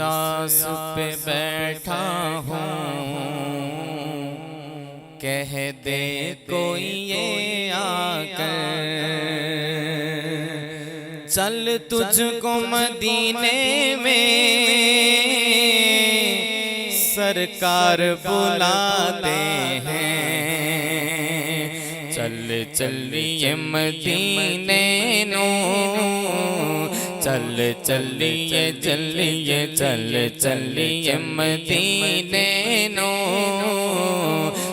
आस पे बैठा हूँ, कह दे कोई ये आकर, चल तुझको मदीने में सरकार बुलाते हैं। चल चलिए मदीने नो, चल चलिए चलिए चल चलिए मदीने नो,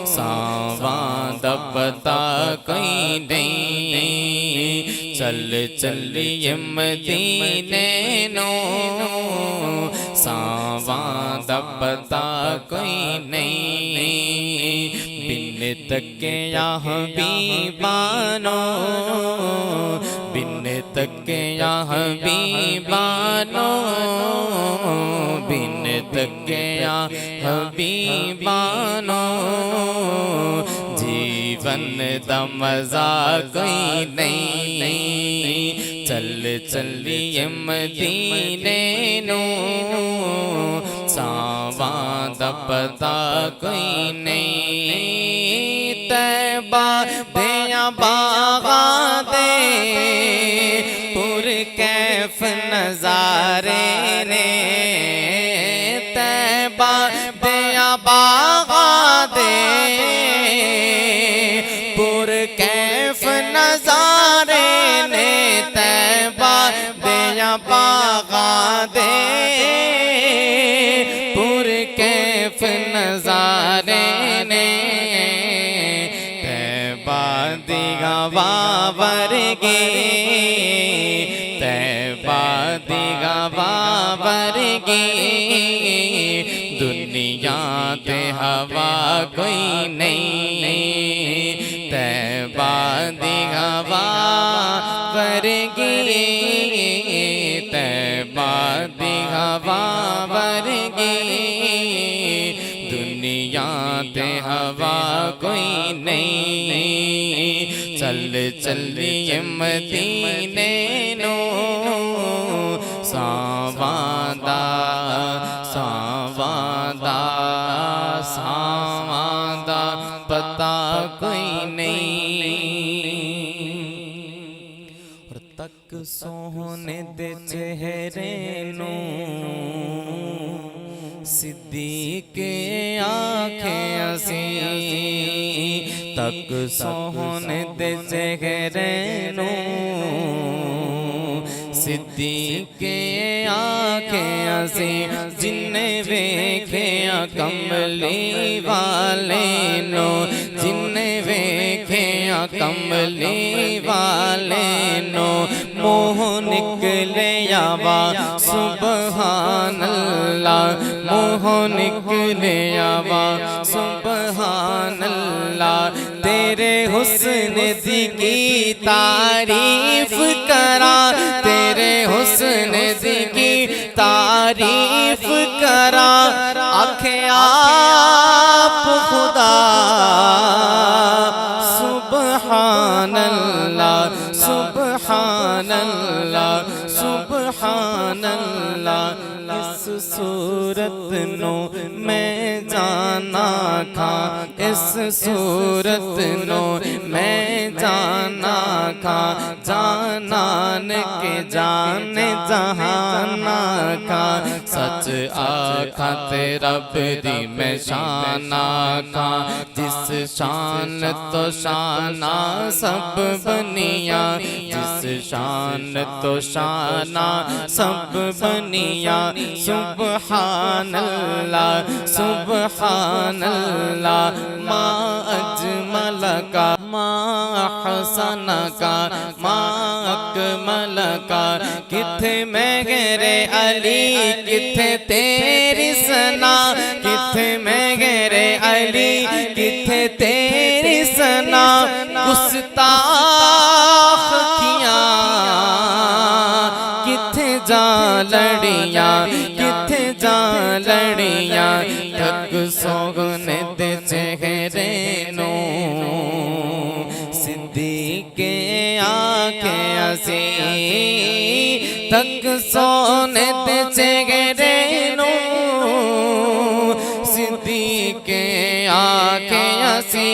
सावां दा पता कोई नहीं। चल चलिए मदीने नो, सावां दा पता कोई नहीं। बिन तके या हबीबानो, बिन तके या हबीबानो, बिन तके या हबीबानो, जीवन दा मजा कोई नहीं। चल चलिए मदीने नो, सावां दा पता कोई नहीं। तैबा दियां बागां दे पुरकैफ नज़ारे ने, तैबा दियां बागां दे पुरकैफ नज़ारे ने, तैबा दियां बागां दे पुरकैफ नज़ारे ने, तैबा दी गवाह वर्गी, तैबा दी गवाह वर्गी, दुनिया ते हवा कोई नहीं। तैबा दी गवाह वर्गी, तैबा दी गवाह वर्गी, दुनिया ते हवा कोई नहीं। चल चलिए मदीने नो, सावां दा सावां दा सावां दा पता कोई नहीं। और तक सोहने दे चेहरे नो, सिद्दीक़ आँखें असी, तक सोहने दे चेहरे नो, सिद्दीक़ आँखें असी, जिन्ने वेख्या कमली वाले नो, जिन्ने वेख्या कमली वाले नो, मोह निकले आवा सुबहान अल्लाह, मोह निकले आवा सुबहान अल्लाह। तेरे हुस्न दी की तारीफ करा, तेरे हुस्न दी की तारीफ करा, आखे आप खुदा सुबहान अल्लाह, सुबहान अल्लाह, सुबहान अल्लाह। इस सूरत नो मैं जाना खा, इस सूरत नो मैं जाना खा, जानान के जाने जहाना खा, सच आखा ते रब दी मैं शाना खा, जिस शान तो शाना सब बनिया, जिस शान तो शाना सब बनिया। सुबहान अल्लाह, सुबहान अल्लाह, मा अजमल का, मा हसन का, मा अकमल का, किथे मेरे अली, किथे तेरी सना, किथे मेरे अली, किथे तेरी सना। गुस्ताख किया किथे जा लड़ियां, किथे जा लड़ियां, तक सोगने दे चेहरे नो, सिद्दीक़ आँखें असी, तक सोने दे चेहरे नो, आंखें असी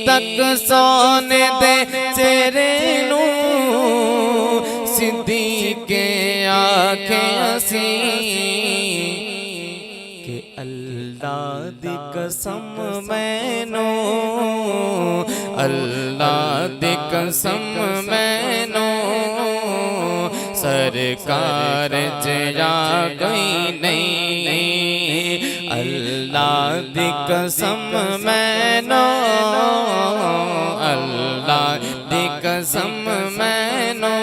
तक सोने दे चेहरे नू सिद्दीके आंखें असी के अल्लाह दी कसम मैनू अल्लाह दी कसम मैनू सरकार जया गई नहीं अल्लाह दी कसम मैनू अल्लाह दी कसम मैनू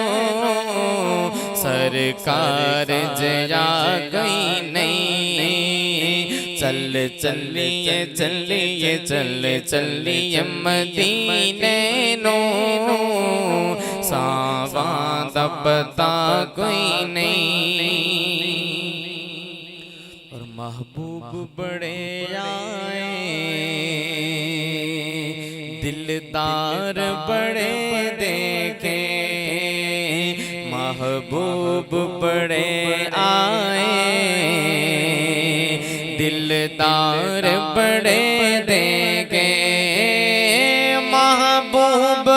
सरकार जया गई नहीं चल चलिए चलिए चल चलिए मदीने नो सावां दा पता कोई नहीं और महबूब बड़े आए दिलदार बड़े देखे महबूब बड़े आए दिलदार बड़े देखे महबूब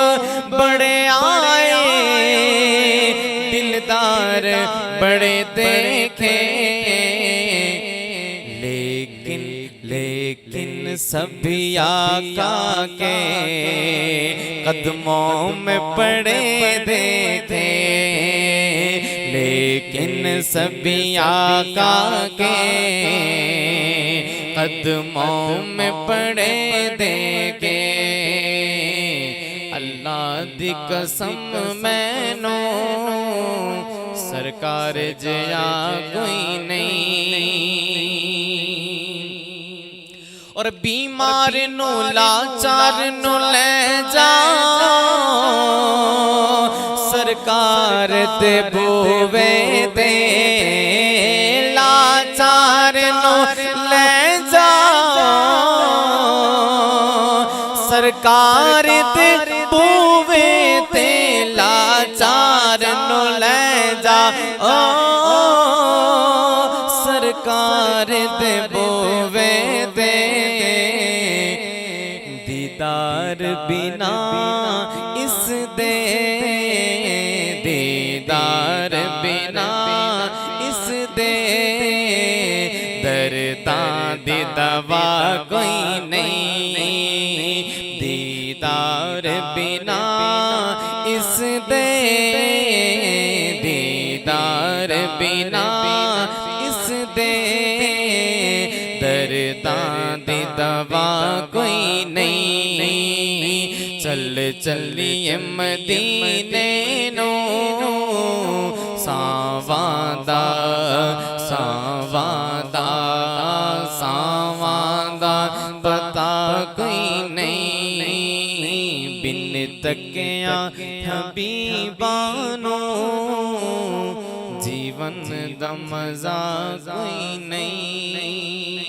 बड़े आए दिलदार बड़े देखे लेकिन लेकिन सभी आका के कदमों में पड़े देखे लेकिन सभी आका के कदमों में पड़े देखे अल्लाह दी कसम मैनू सरकार जया कोई नहीं और बीमार नु लाचार नु ले जाओ सरकार दे बोवे दे लाचार नु ले जाओ सरकार दे बोवे ते लाचार नु ले जाओ सरकार दे बोवे दे दीदार बिना इस दे दीदार बिना इस दे दर्दां दी दवा कोई नहीं दीदार बिना इस दे दीदार बिना इस दे दर्दां दी दवा कोई नहीं चल चलिए मदीने नो सावांदा सावांदा सावांदा पता कोई नहीं बिन तकिया हबीबानो जीवन दा मजा कोई नहीं।